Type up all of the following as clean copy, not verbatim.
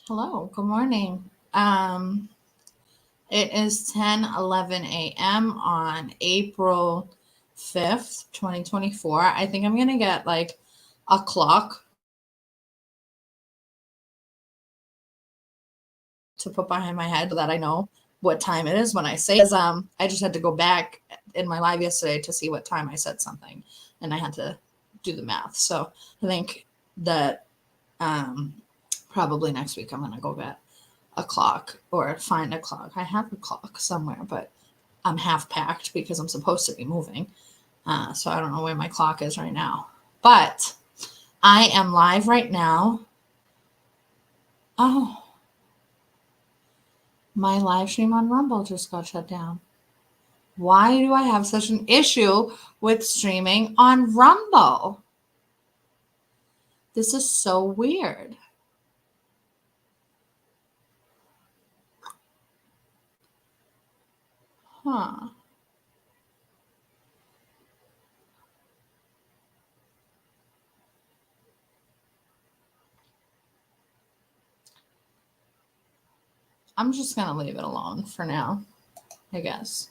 Hello, good morning. It is 10:11 a.m. on April 5th, 2024. I think I'm going to get like a clock to put behind my head so that I know what time it is when I say it. I just had to go back in my live yesterday to see what time I said something and I had to do the math. So I think that um, probably next week I'm going to go get a clock or find a clock. I have a clock somewhere, but I'm half packed because I'm supposed to be moving. So I don't know where my clock is right now. But I am live right now. Oh, my live stream on Rumble just got shut down. Why do I have such an issue with streaming on Rumble? This is so weird. Huh. I'm just going to leave it alone for now, I guess.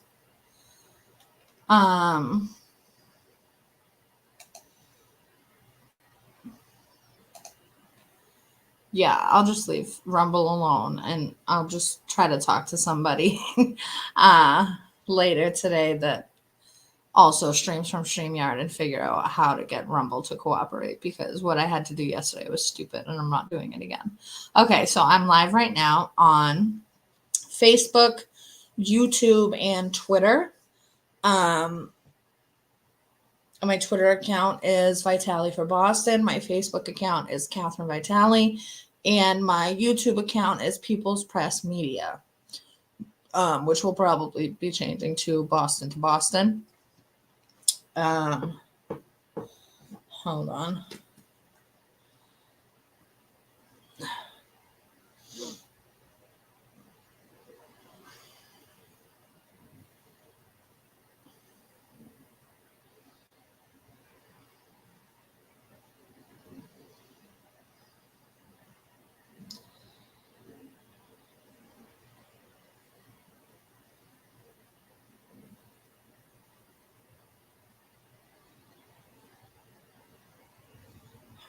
Um, yeah, I'll just leave Rumble alone and I'll just try to talk to somebody uh, later today that also streams from StreamYard and figure out how to get Rumble to cooperate because what I had to do yesterday was stupid and I'm not doing it again. Okay, so I'm live right now on Facebook, YouTube, and Twitter. My Twitter account is Vitali for Boston. My Facebook account is Catherine Vitali. And my YouTube account is People's Press Media, which will probably be changing to Boston. Hold on.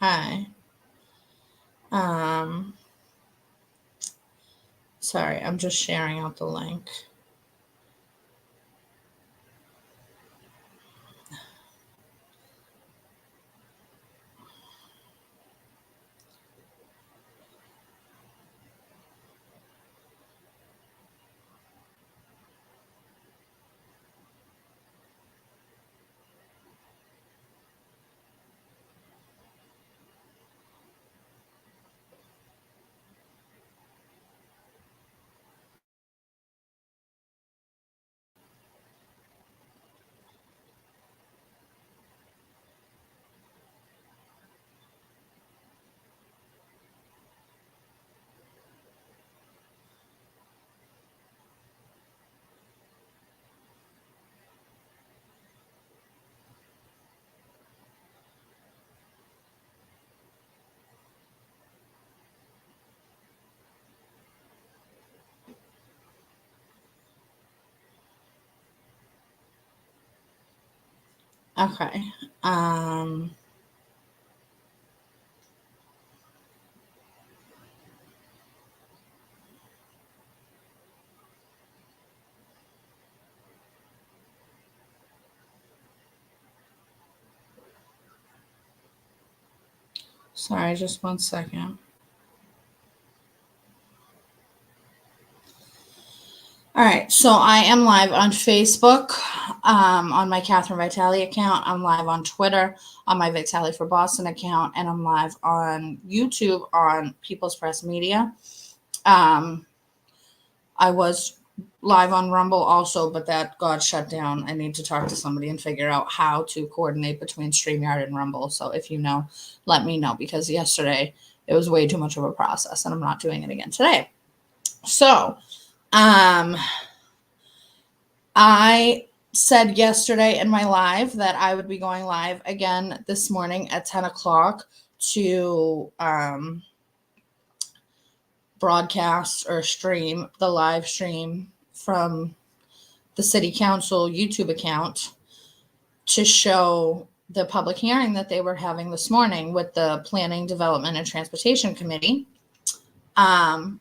Hi. Sorry, I'm just sharing out the link. Okay. Sorry, just 1 second. All right, so I am live on Facebook on my Catherine Vitali account. I'm live on Twitter on my Vitali for Boston account, and I'm live on YouTube on People's Press Media. I was live on Rumble also, but that got shut down. I need to talk to somebody and figure out how to coordinate between StreamYard and Rumble. So if you know, let me know because yesterday it was way too much of a process and I'm not doing it again today. So, I said yesterday in my live that I would be going live again this morning at 10 o'clock to broadcast or stream the live stream from the city council YouTube account to show the public hearing that they were having this morning with the Planning, Development, and Transportation Committee, to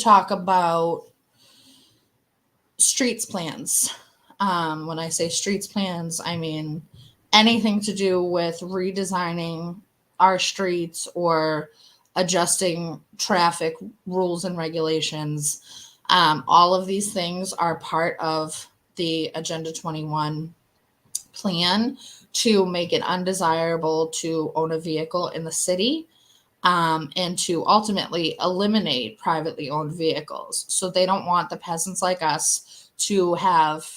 talk about streets plans. When I say streets plans, I mean anything to do with redesigning our streets or adjusting traffic rules and regulations. All of these things are part of the Agenda 21 plan to make it undesirable to own a vehicle in the city, and to ultimately eliminate privately owned vehicles. So they don't want the peasants like us to have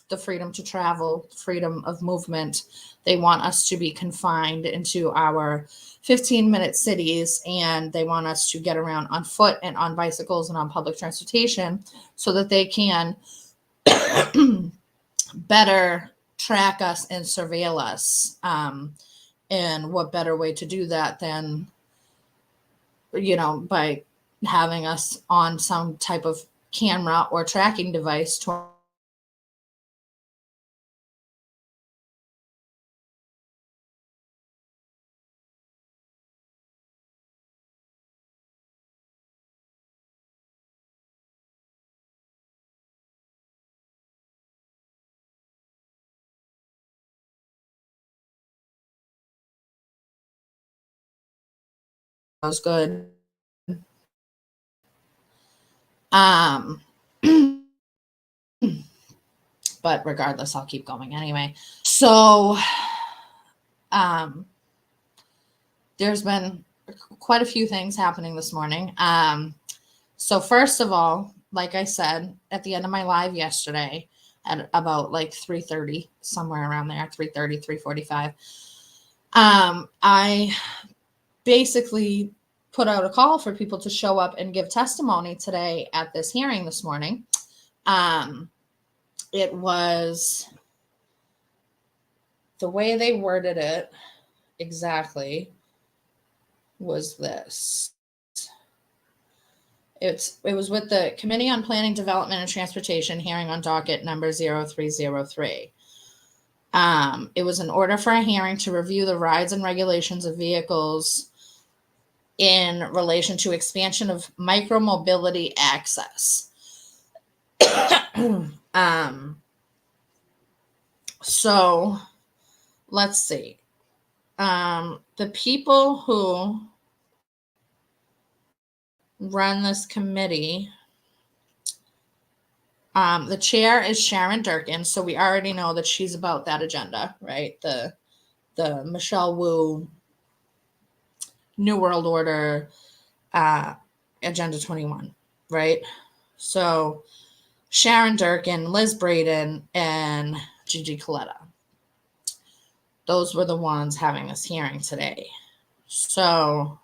the freedom to travel, freedom of movement. They want us to be confined into our 15-minute cities, and they want us to get around on foot and on bicycles and on public transportation so that they can better track us and surveil us. And what better way to do that than, by having us on some type of camera or tracking device to was good. But regardless, I'll keep going anyway. So, there's been quite a few things happening this morning. So first of all, like I said, at the end of my live yesterday at about like 3:30, somewhere around there, 3:30, 3:45, I basically put out a call for people to show up and give testimony today at this hearing this morning. It was the way they worded it exactly was this. It was with the Committee on Planning, Development, and Transportation hearing on docket number 0303. It was an order for a hearing to review the rides and regulations of vehicles in relation to expansion of micromobility access. So let's see. The people who run this committee, the chair is Sharon Durkin, so we already know that she's about that agenda, right? The Michelle Wu New World Order Agenda 21, right? So Sharon Durkin, Liz Braden, and Gigi Coletta. Those were the ones having this hearing today. So,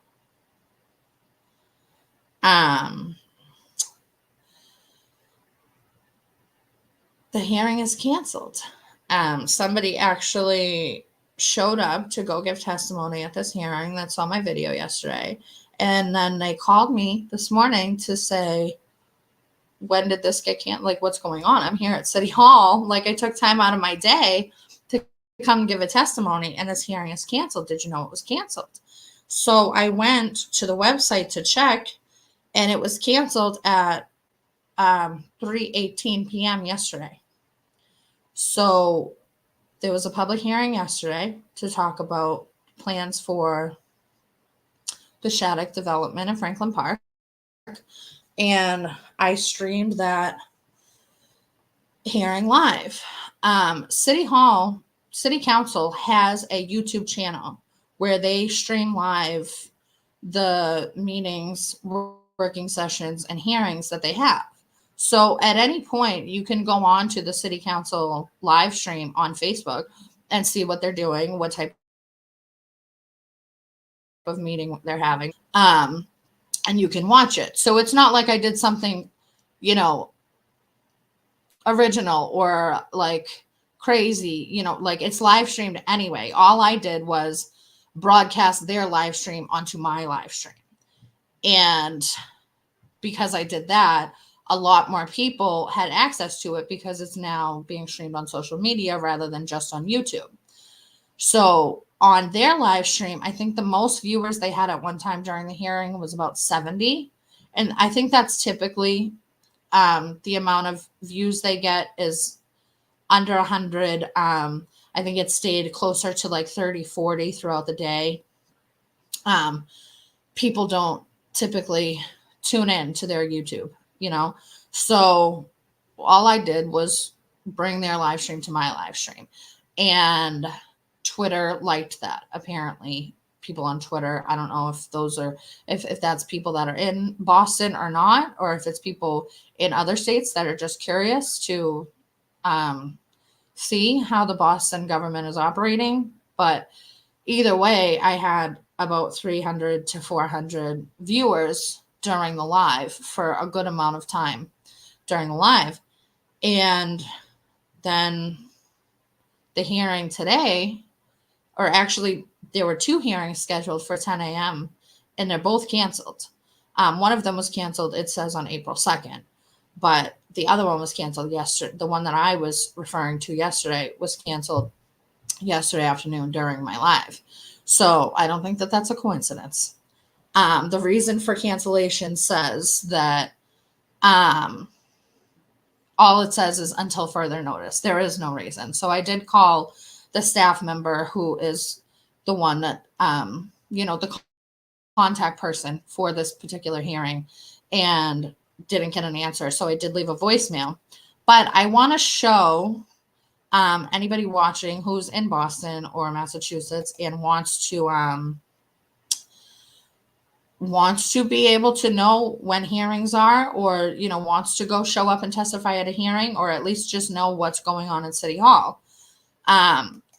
the hearing is canceled. Somebody actually showed up to go give testimony at this hearing that saw my video yesterday. And then they called me this morning to say, when did this get canceled? Like, what's going on? I'm here at City Hall. Like, I took time out of my day to come give a testimony, and this hearing is canceled. Did you know it was canceled? So I went to the website to check, and it was canceled at 3:18 p.m. yesterday. So there was a public hearing yesterday to talk about plans for the Shattuck development in Franklin Park. And I streamed that hearing live. City Council has a YouTube channel where they stream live the meetings, working sessions, and hearings that they have. So at any point, you can go on to the City Council live stream on Facebook and see what they're doing, what type of meeting they're having, and you can watch it. So it's not like I did something, original or like crazy, like it's live streamed anyway. All I did was broadcast their live stream onto my live stream. And because I did that, a lot more people had access to it because it's now being streamed on social media rather than just on YouTube. So on their live stream, I think the most viewers they had at one time during the hearing was about 70. And I think that's typically the amount of views they get is under 100. I think it stayed closer to like 30, 40 throughout the day. People don't typically tune in to their YouTube, you know? So all I did was bring their live stream to my live stream. And Twitter liked that. Apparently, people on Twitter, I don't know if those are if that's people that are in Boston or not, or if it's people in other states that are just curious to see how the Boston government is operating. But either way, I had about 300 to 400 viewers during the live for a good amount of time during the live. And then the hearing today, or actually, there were 2 hearings scheduled for 10 a.m., and they're both canceled. One of them was canceled, it says, on April 2nd, but the other one was canceled yesterday. The one that I was referring to yesterday was canceled yesterday afternoon during my live. So I don't think that that's a coincidence. The reason for cancellation says that all it says is until further notice. There is no reason. So I did call the staff member who is the one that, the contact person for this particular hearing, and didn't get an answer. So I did leave a voicemail. But I want to show anybody watching who's in Boston or Massachusetts and wants to be able to know when hearings are, or wants to go show up and testify at a hearing, or at least just know what's going on in City Hall.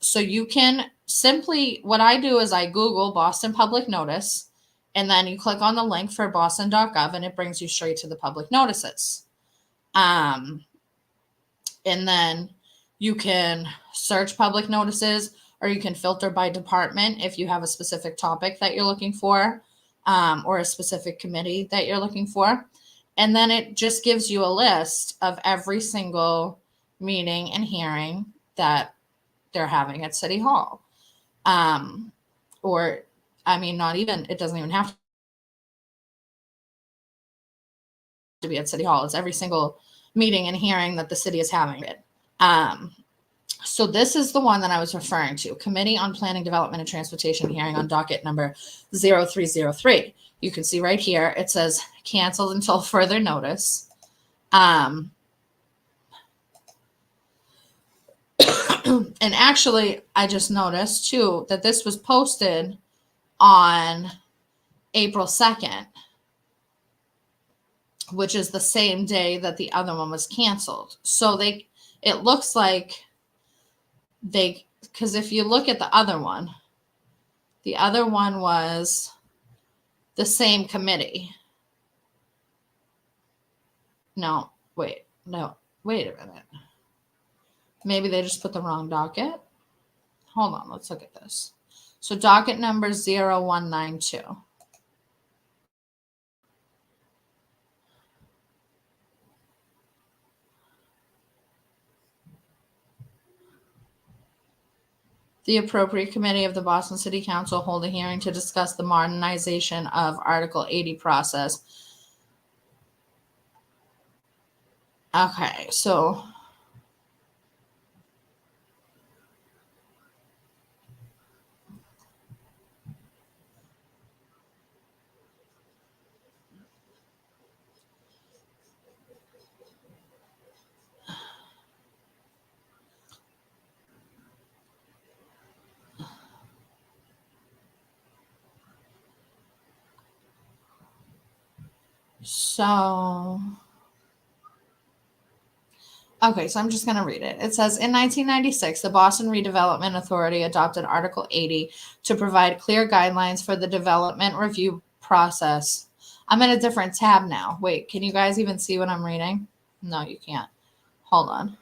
So you can simply, what I do is I Google Boston Public Notice, and then you click on the link for boston.gov, and it brings you straight to the public notices. And then you can search public notices, or you can filter by department if you have a specific topic that you're looking for, or a specific committee that you're looking for. And then it just gives you a list of every single meeting and hearing that they're having at City Hall. Not even, it doesn't even have to be at City Hall. It's every single meeting and hearing that the city is having. So this is the one that I was referring to, Committee on Planning, Development, and Transportation hearing on docket number 0303. You can see right here, it says canceled until further notice. And actually, I just noticed too that this was posted on April 2nd, which is the same day that the other one was canceled. So it looks like because if you look at the other one was the same committee. Wait a minute. Maybe they just put the wrong docket. Hold on, let's look at this. So docket number 0192. The appropriate committee of the Boston City Council hold a hearing to discuss the modernization of Article 80 process. Okay, so I'm just going to read it. It says, in 1996, the Boston Redevelopment Authority adopted Article 80 to provide clear guidelines for the development review process. I'm in a different tab now. Wait, can you guys even see what I'm reading? No, you can't. Hold on.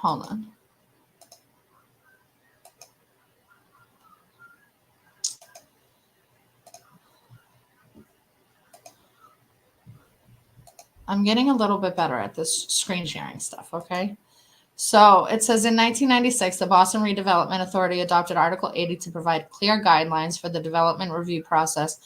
Hold on. I'm getting a little bit better at this screen sharing stuff, okay? So it says in 1996, the Boston Redevelopment Authority adopted Article 80 to provide clear guidelines for the development review process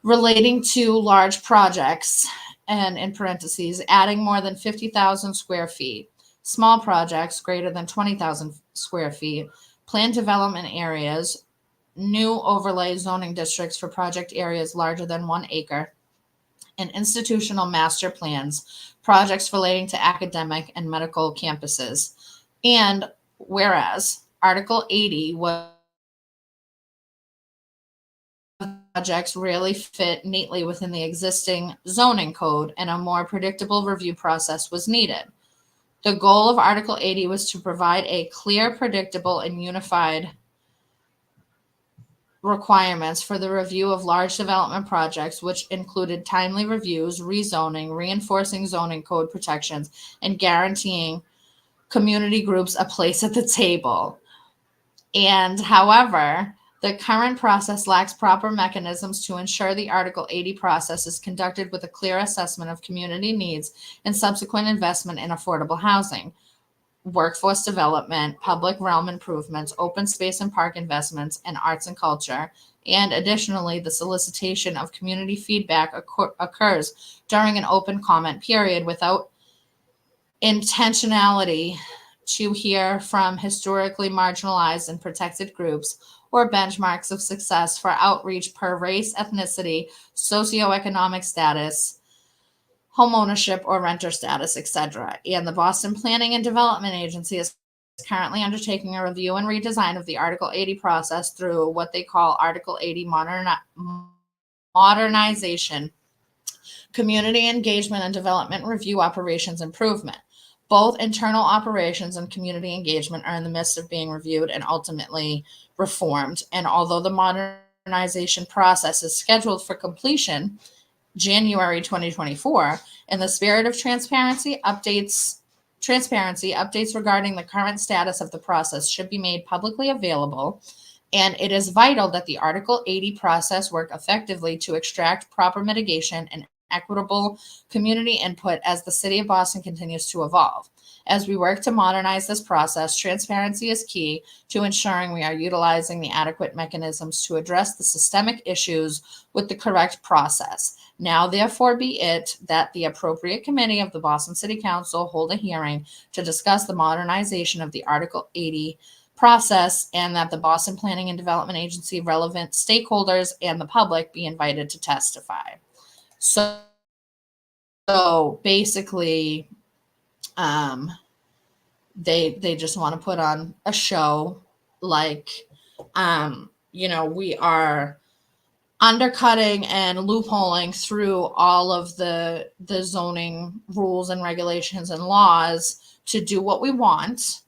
relating to large projects, and in parentheses, adding more than 50,000 square feet, small projects greater than 20,000 square feet, planned development areas, new overlay zoning districts for project areas larger than 1 acre, and institutional master plans, projects relating to academic and medical campuses. And whereas Article 80 was projects really fit neatly within the existing zoning code, and a more predictable review process was needed. The goal of Article 80 was to provide a clear, predictable, and unified requirements for the review of large development projects, which included timely reviews, rezoning, reinforcing zoning code protections, and guaranteeing community groups a place at the table. And however, the current process lacks proper mechanisms to ensure the Article 80 process is conducted with a clear assessment of community needs and subsequent investment in affordable housing, workforce development, public realm improvements, open space and park investments, and arts and culture. And additionally, the solicitation of community feedback occurs during an open comment period without intentionality to hear from historically marginalized and protected groups or benchmarks of success for outreach per race, ethnicity, socioeconomic status, home ownership or renter status, etc. And the Boston Planning and Development Agency is currently undertaking a review and redesign of the Article 80 process through what they call Article 80 modernization, community engagement and development review operations improvement. Both internal operations and community engagement are in the midst of being reviewed and ultimately reformed. And although the modernization process is scheduled for completion January 2024, in the spirit of transparency, updates regarding the current status of the process should be made publicly available. And it is vital that the Article 80 process work effectively to extract proper mitigation and equitable community input as the city of Boston continues to evolve. As we work to modernize this process, transparency is key to ensuring we are utilizing the adequate mechanisms to address the systemic issues with the correct process. Now, therefore, be it that the appropriate committee of the Boston City Council hold a hearing to discuss the modernization of the Article 80 process, and that the Boston Planning and Development Agency, relevant stakeholders, and the public be invited to testify. So basically, they just want to put on a show like, we are undercutting and loopholing through all of the zoning rules and regulations and laws to do what we want.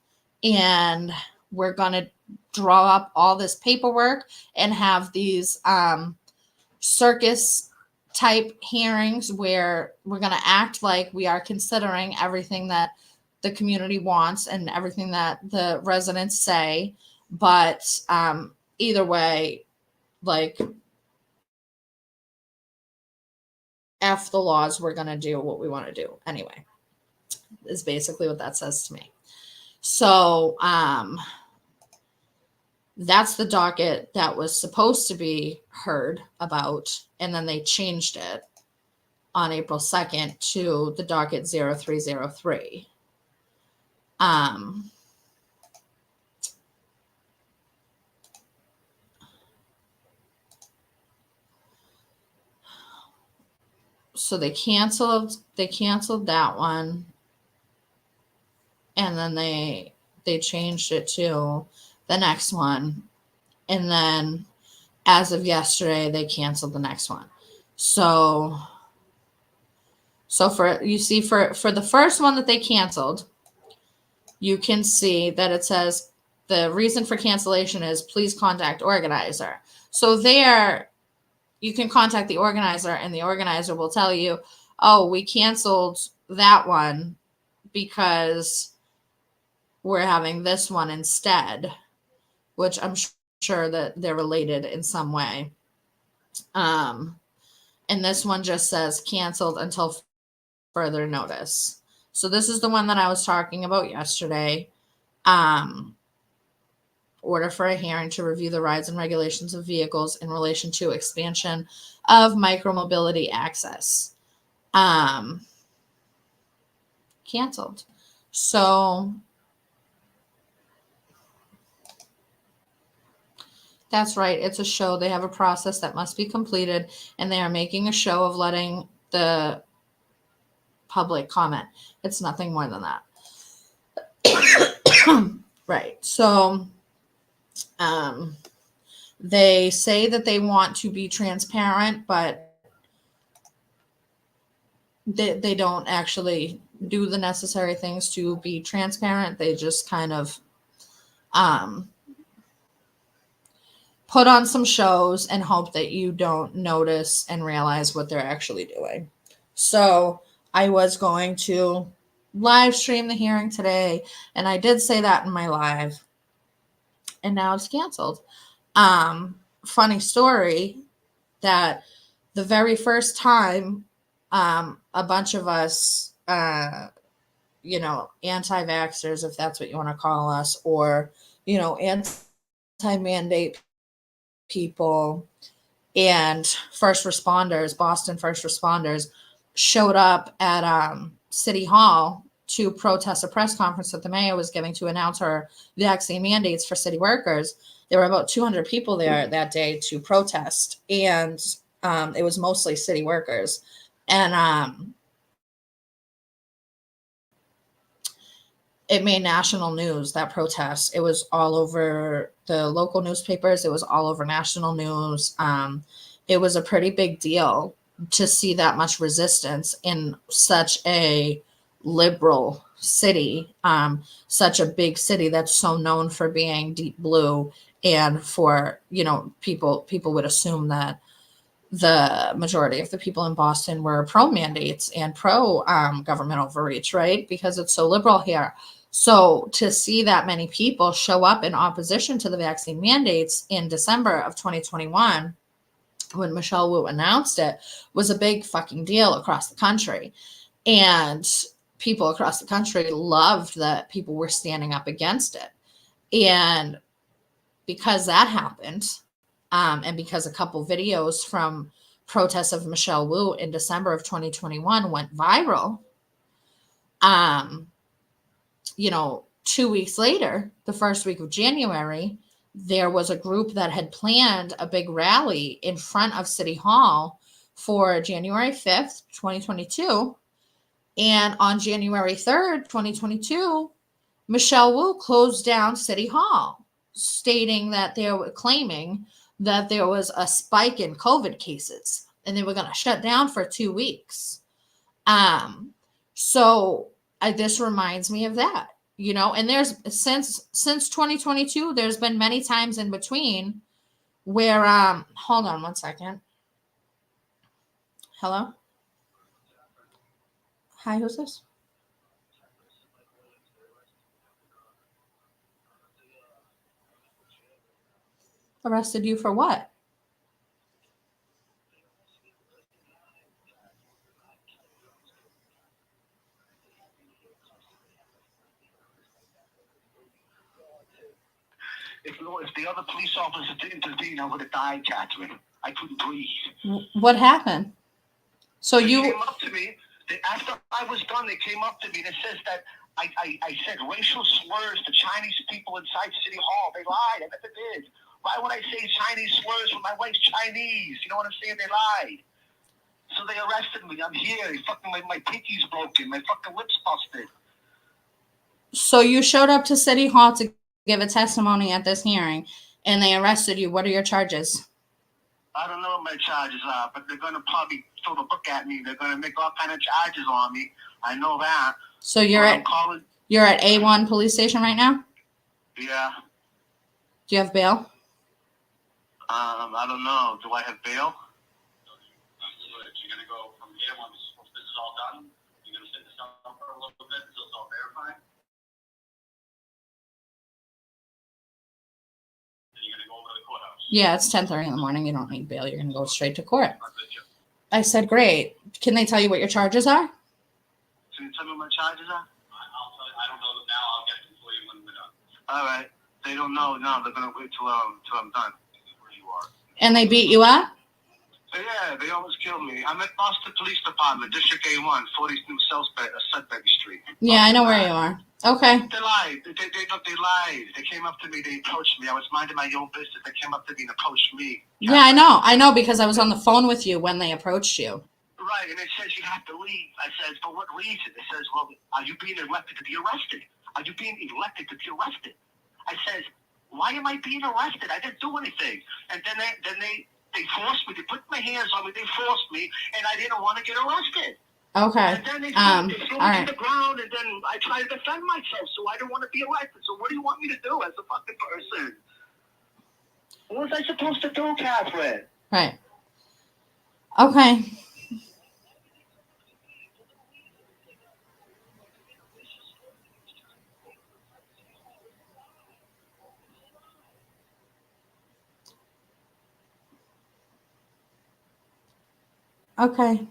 And we're going to draw up all this paperwork and have these circus type hearings where we're going to act like we are considering everything that the community wants and everything that the residents say. But either way, like, F the laws, we're going to do what we want to do anyway, is basically what that says to me. So that's the docket that was supposed to be heard about, and then they changed it on April 2nd to the docket 0303. So they canceled that one, and then they changed it to the next one, and then as of yesterday they canceled the next one. So for the first one that they canceled, you can see that it says the reason for cancellation is please contact organizer. So there you can contact the organizer, and the organizer will tell you, oh, we canceled that one because we're having this one instead, which I'm sure that they're related in some way. And this one just says canceled until further notice. So this is the one that I was talking about yesterday. Order for a hearing to review the rides and regulations of vehicles in relation to expansion of micromobility access. Canceled. So that's right. It's a show. They have a process that must be completed, and they are making a show of letting the public comment. It's nothing more than that. Right. So they say that they want to be transparent, but they don't actually do the necessary things to be transparent. They just kind of put on some shows and hope that you don't notice and realize what they're actually doing. So I was going to live stream the hearing today, and I did say that in my live, and now it's canceled. Funny story that the very first time a bunch of us, anti-vaxxers, if that's what you want to call us, or, anti-mandate people and first responders, Boston first responders, showed up at City Hall to protest a press conference that the mayor was giving to announce her vaccine mandates for city workers. There were about 200 people there that day to protest, and it was mostly city workers. And it made national news, that protest. It was all over the local newspapers. It was all over national news. It was a pretty big deal to see that much resistance in such a liberal city, such a big city that's so known for being deep blue, and for, people would assume that the majority of the people in Boston were pro mandates and pro government overreach, right? Because it's so liberal here. So to see that many people show up in opposition to the vaccine mandates in December of 2021, when Michelle Wu announced it, was a big fucking deal across the country. And people across the country loved that people were standing up against it. And because that happened, and because a couple videos from protests of Michelle Wu in December of 2021 went viral, 2 weeks later, the first week of January, there was a group that had planned a big rally in front of City Hall for January 5th, 2022. And on January 3rd, 2022, Michelle Wu closed down City Hall, stating that they were claiming that there was a spike in COVID cases and they were going to shut down for 2 weeks. So this reminds me of that, and there's since 2022, there's been many times in between where, hold on one second. Hello? Hi, who's this? Arrested you for what? If the other police officer didn't intervene, I would have died, Catherine. I couldn't breathe. What happened? So they you came up to me. After I was done, they came up to me and it says that I said racial slurs to Chinese people inside City Hall. They lied. I never did. Why would I say Chinese slurs when my wife's Chinese? You know what I'm saying? They lied. So they arrested me. I'm here. My pinky's broken. My fucking lips busted. So you showed up to City Hall to give a testimony at this hearing, and they arrested you. What are your charges? I don't know what my charges are, but they're going to probably throw the book at me. They're going to make all kind of charges on me. I know that. So you're at A1 police station right now? Yeah. Do you have bail? I don't know. Do I have bail? You're going to go from here once this is all done? You're going to sit this down for a little bit until it's all verified? Yeah, it's 10:30 in the morning. You don't need bail. You're going to go straight to court. I said, great. Can they tell you what your charges are? Can you tell me what my charges are? I'll tell you. I don't know them now. I'll get them for you when we're done. All right. They don't know. No, they're going to wait till I'm done. Where you are. And they beat you up? Yeah, they almost killed me. I'm at Boston Police Department, District A1, 40 New Sudbury Street. Yeah, I know where you are. Okay. They lied. They lied. They came up to me. They approached me. I was minding my own business. They came up to me and approached me. Yeah, I know. I know because I was on the phone with you when they approached you. Right, and it says you have to leave. I says, for what reason? It says, well, are you being elected to be arrested? Are you being elected to be arrested? I says, why am I being arrested? I didn't do anything. And then they forced me. They put my hands on me. They forced me, and I didn't want to get arrested. Okay. And then they threw me to the ground, and then I tried to defend myself, so I didn't want to be arrested. So what do you want me to do as a fucking person? What was I supposed to do, Catherine? Right. Okay. Okay.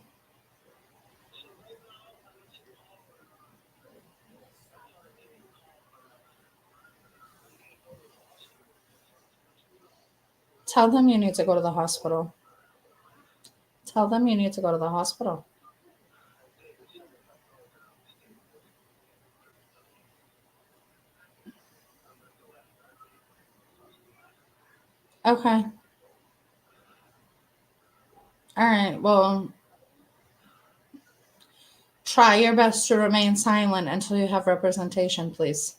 Tell them you need to go to the hospital. Tell them you need to go to the hospital. Okay. All right. Well, try your best to remain silent until you have representation, please.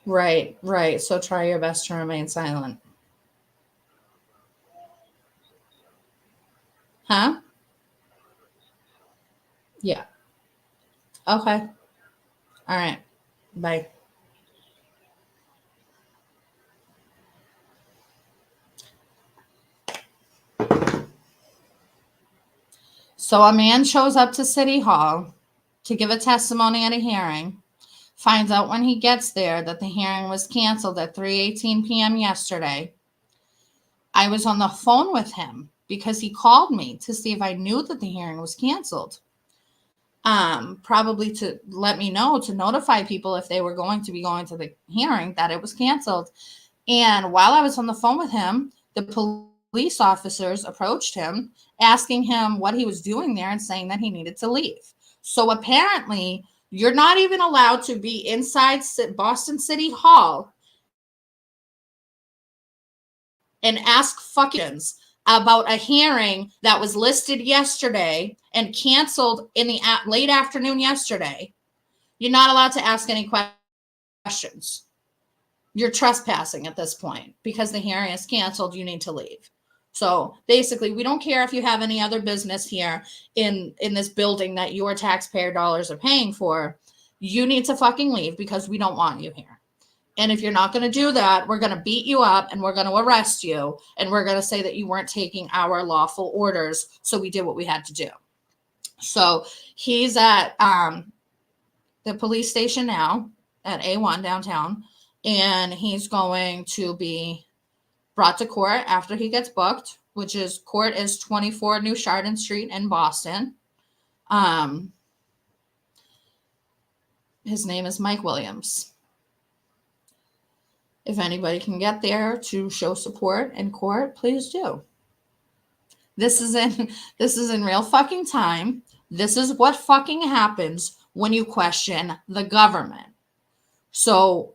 Right, right. So try your best to remain silent. Huh? Yeah. Okay. All right. Bye. So a man shows up to City Hall to give a testimony at a hearing, finds out when he gets there that the hearing was canceled at 3:18 p.m. yesterday. I was on the phone with him because he called me to see if I knew that the hearing was canceled. Probably to let me know, to notify people if they were going to be going to the hearing that it was canceled. And while I was on the phone with him, the police officers approached him, asking him what he was doing there and saying that he needed to leave. So apparently, you're not even allowed to be inside Boston City Hall and ask fuckings about a hearing that was listed yesterday and canceled in the late afternoon yesterday. You're not allowed to ask any questions. You're trespassing at this point because the hearing is canceled. You need to leave. So basically, we don't care if you have any other business here in this building that your taxpayer dollars are paying for. You need to fucking leave because we don't want you here. And if you're not going to do that, we're going to beat you up and we're going to arrest you. And we're going to say that you weren't taking our lawful orders. So we did what we had to do. So he's at the police station now at A1 downtown. And he's going to be brought to court after he gets booked, which is court is 24 New Chardon Street in Boston. His name is Mike Williams. If anybody can get there to show support in court, please do. This is in real fucking time. This is what fucking happens when you question the government. So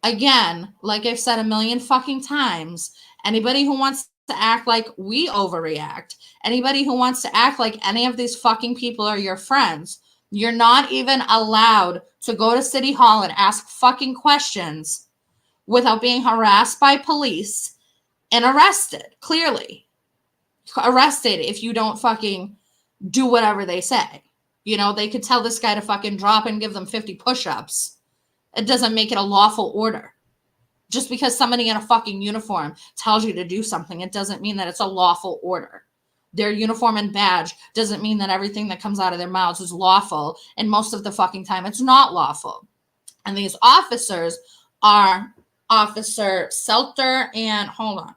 again, like I've said a million fucking times, anybody who wants to act like we overreact, anybody who wants to act like any of these fucking people are your friends, you're not even allowed to go to City Hall and ask fucking questions without being harassed by police and arrested, clearly. Arrested if you don't fucking do whatever they say. You know, they could tell this guy to fucking drop and give them 50 push-ups. It doesn't make it a lawful order. Just because somebody in a fucking uniform tells you to do something, it doesn't mean that it's a lawful order. Their uniform and badge doesn't mean that everything that comes out of their mouths is lawful. And most of the fucking time, it's not lawful. And these officers are Officer Selter, and hold on.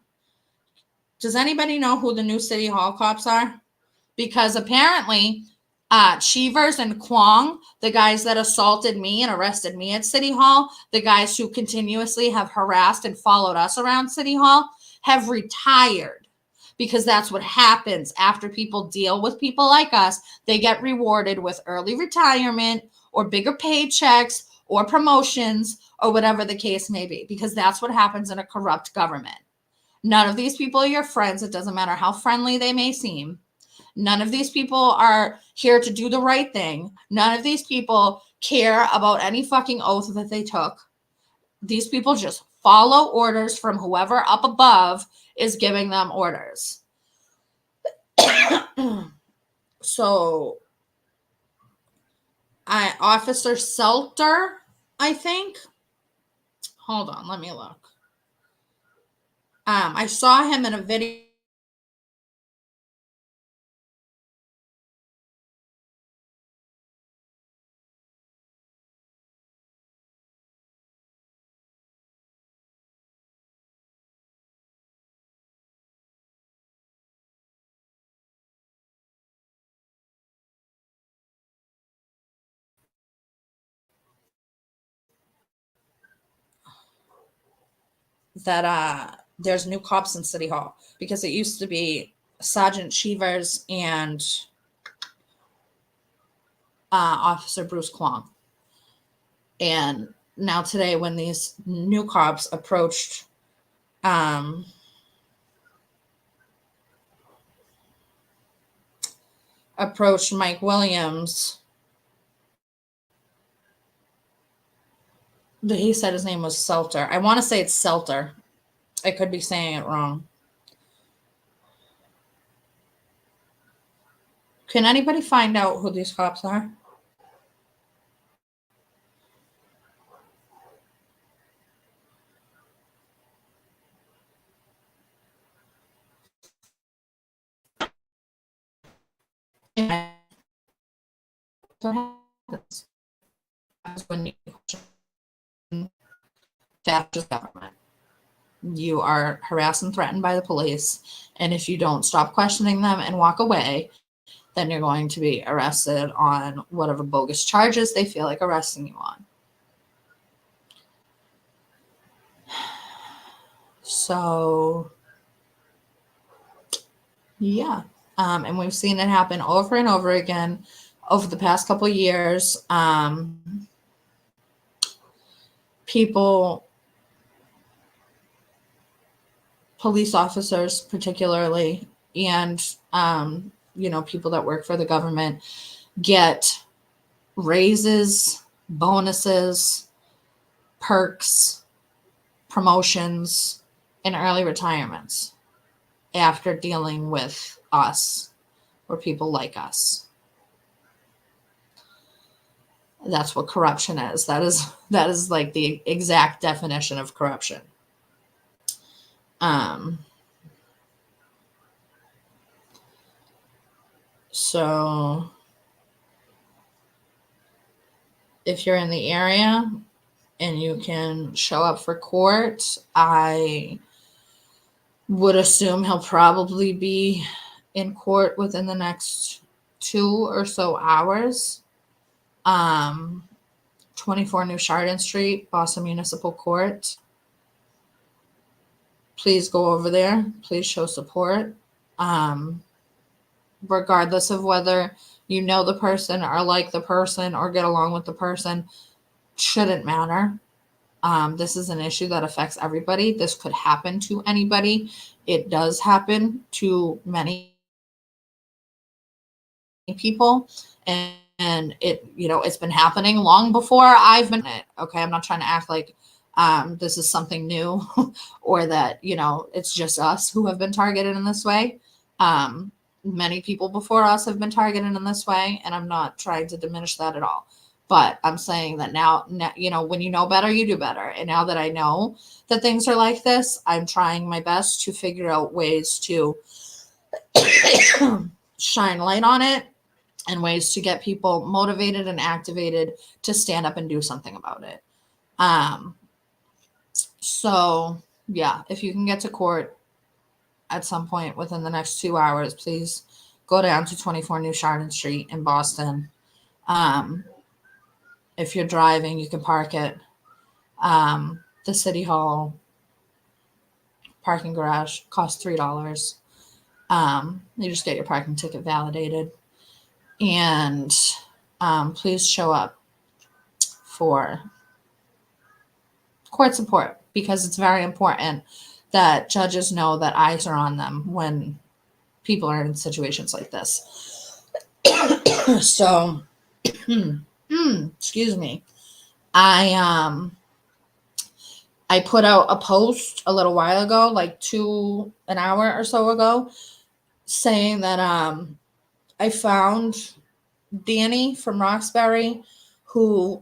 Does anybody know who the new City Hall cops are? Because apparently, Cheevers and Kwong, the guys that assaulted me and arrested me at City Hall, the guys who continuously have harassed and followed us around City Hall, have retired. Because that's what happens after people deal with people like us. They get rewarded with early retirement or bigger paychecks or promotions or whatever the case may be, because that's what happens in a corrupt government. None of these people are your friends. It doesn't matter how friendly they may seem. None of these people are here to do the right thing. None of these people care about any fucking oath that they took. These people just follow orders from whoever up above is giving them orders. So, Officer Selter, I think. Hold on, let me look. I saw him in a video. That there's new cops in City Hall, because it used to be Sergeant Cheevers and Officer Bruce Kwong. And now today, when these new cops approached Mike Williams, he said his name was Selter. I want to say it's Selter. I could be saying it wrong. Can anybody find out who these cops are? Yeah. That's when you question fascist government. You are harassed and threatened by the police, and if you don't stop questioning them and walk away, then you're going to be arrested on whatever bogus charges they feel like arresting you on. So, yeah. And we've seen it happen over and over again over the past couple of years. People, police officers particularly, and people that work for the government get raises, bonuses, perks, promotions, and early retirements after dealing with us or people like us. That's what corruption is. That is like the exact definition of corruption. So if you're in the area and you can show up for court, I would assume he'll probably be in court within the next 2 or so hours. 24 New Chardon Street, Boston Municipal Court. Please go over there. Please show support. Regardless of whether you know the person or like the person or get along with the person, shouldn't matter. This is an issue that affects everybody. This could happen to anybody. It does happen to many people, and it's been happening long before I've been in it. Okay, I'm not trying to act like this is something new or that it's just us who have been targeted in this way. Many people before us have been targeted in this way, and I'm not trying to diminish that at all. But I'm saying that now, when you know better, you do better. And now that I know that things are like this, I'm trying my best to figure out ways to shine light on it and ways to get people motivated and activated to stand up and do something about it. So yeah, if you can get to court at some point within the next 2 hours, please go down to 24 New Chardon Street in Boston. If you're driving, you can park it. The City Hall parking garage costs $3. You just get your parking ticket validated. And please show up for court support, because it's very important that judges know that eyes are on them when people are in situations like this. So, excuse me. I put out a post a little while ago, like an hour or so ago, saying that I found Danny from Roxbury, who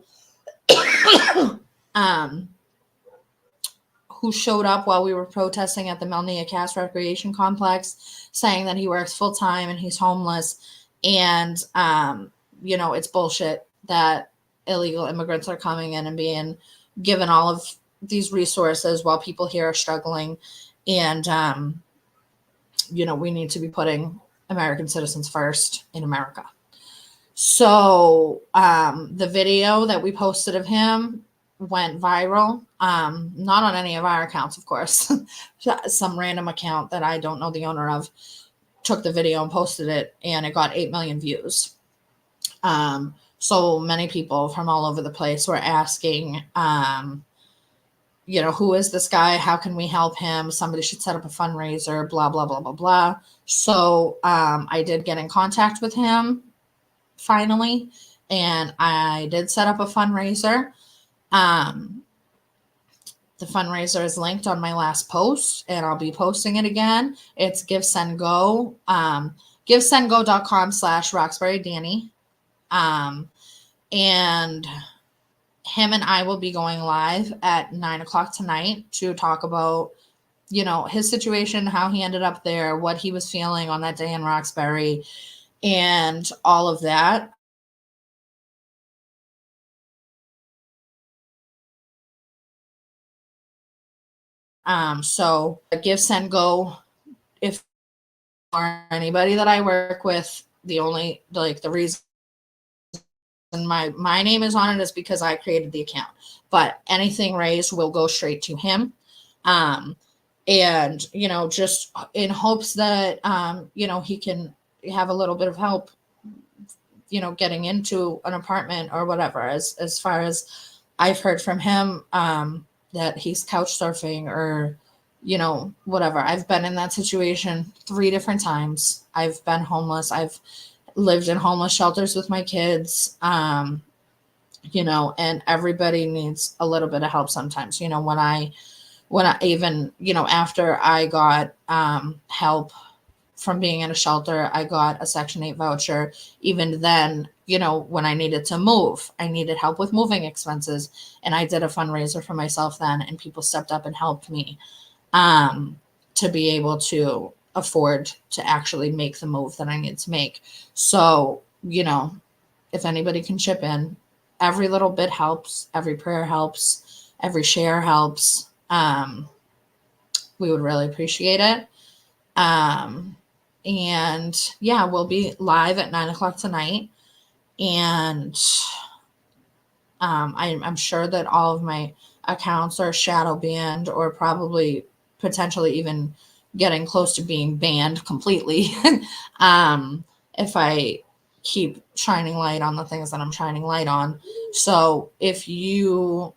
who showed up while we were protesting at the Melnia Cass Recreation Complex, saying that he works full time and he's homeless. And, it's bullshit that illegal immigrants are coming in and being given all of these resources while people here are struggling. And, we need to be putting American citizens first in America. So the video that we posted of him went viral. Not on any of our accounts, of course. Some random account that I don't know the owner of took the video and posted it, and it got 8 million views. So many people from all over the place were asking, who is this guy? How can we help him? Somebody should set up a fundraiser, blah, blah, blah, blah, blah. So I did get in contact with him finally, and I did set up a fundraiser. The fundraiser is linked on my last post, and I'll be posting it again. It's GiveSendGo, givesendgo.com/RoxburyDanny. And him and I will be going live at 9:00 tonight to talk about, his situation, how he ended up there, what he was feeling on that day in Roxbury, and all of that. So GiveSendGo, if or anybody that I work with, the reason my name is on it is because I created the account, but anything raised will go straight to him. And, just in hopes that, he can have a little bit of help, getting into an apartment or whatever, as far as I've heard from him, that he's couch surfing or, whatever. I've been in that situation 3 different times. I've been homeless. I've lived in homeless shelters with my kids, and everybody needs a little bit of help sometimes. When I even, after I got help from being in a shelter, I got a Section 8 voucher. Even then, when I needed to move, I needed help with moving expenses, and I did a fundraiser for myself then, and people stepped up and helped me to be able to afford to actually make the move that I need to make. So, if anybody can chip in, every little bit helps, every prayer helps, every share helps. We would really appreciate it. And yeah, we'll be live at 9:00 tonight. And I'm sure that all of my accounts are shadow banned, or probably potentially even getting close to being banned completely. If I keep shining light on the things that I'm shining light on. So if you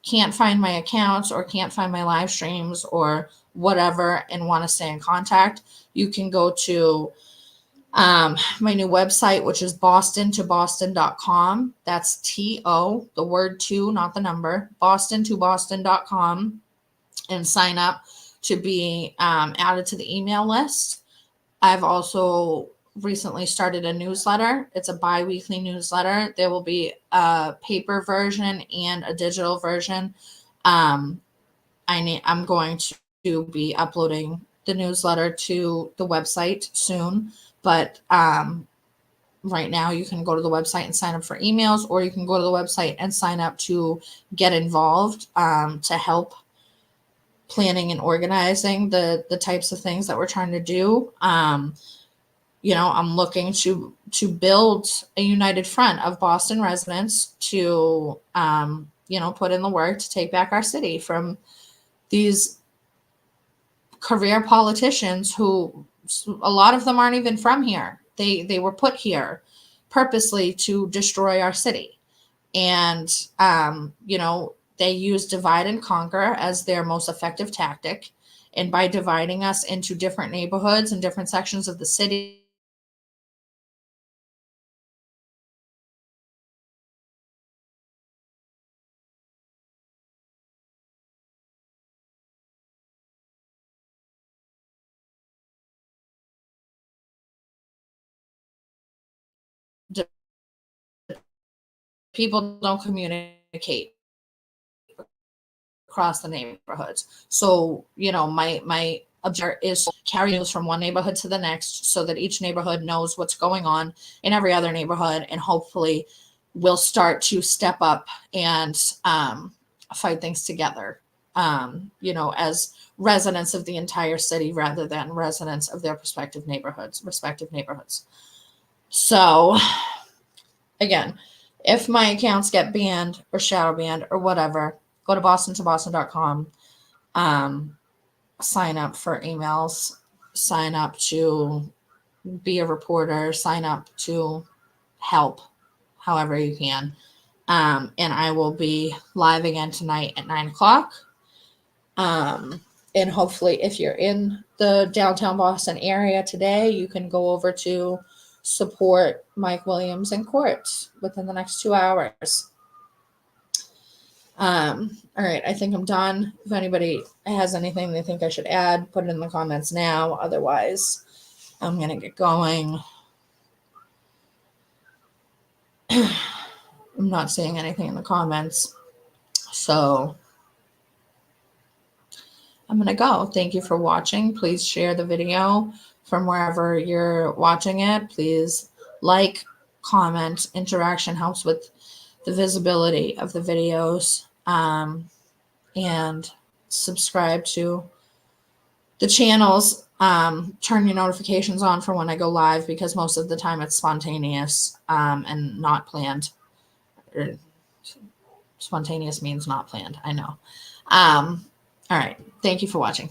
can't find my accounts or can't find my live streams or whatever and want to stay in contact, you can go to my new website, which is boston2boston.com. That's TO, the word 2, not the number, boston2boston.com, and sign up to be added to the email list. I've also recently started a newsletter. It's a bi-weekly newsletter. There will be a paper version and a digital version. I'm going to be uploading the newsletter to the website soon, but right now you can go to the website and sign up for emails, or you can go to the website and sign up to get involved, to help planning and organizing the types of things that we're trying to do. You know, I'm looking to build a united front of Boston residents to, you know, put in the work to take back our city from these career politicians who, a lot of them aren't even from here. They were put here purposely to destroy our city. And, you know, they use divide and conquer as their most effective tactic. And by dividing us into different neighborhoods and different sections of the city, people don't communicate across the neighborhoods. So, you know, my objective is carry news from one neighborhood to the next so that each neighborhood knows what's going on in every other neighborhood, and hopefully we'll start to step up and fight things together, you know, as residents of the entire city rather than residents of their respective neighborhoods. So again, if my accounts get banned or shadow banned or whatever, go to boston2boston.com, sign up for emails, sign up to be a reporter, sign up to help however you can. And I will be live again tonight at 9:00. And hopefully, if you're in the downtown Boston area today, you can go over to support Mike Williams in court within the next 2 hours. All right, I think I'm done. If anybody has anything they think I should add, put it in the comments now. Otherwise, I'm going to get going. I'm not seeing anything in the comments. So I'm going to go. Thank you for watching. Please share the video from wherever you're watching it. Please like, comment. Interaction helps with the visibility of the videos. And subscribe to the channels. Turn your notifications on for when I go live, because most of the time it's spontaneous and not planned. Spontaneous means not planned. I know. All right. Thank you for watching.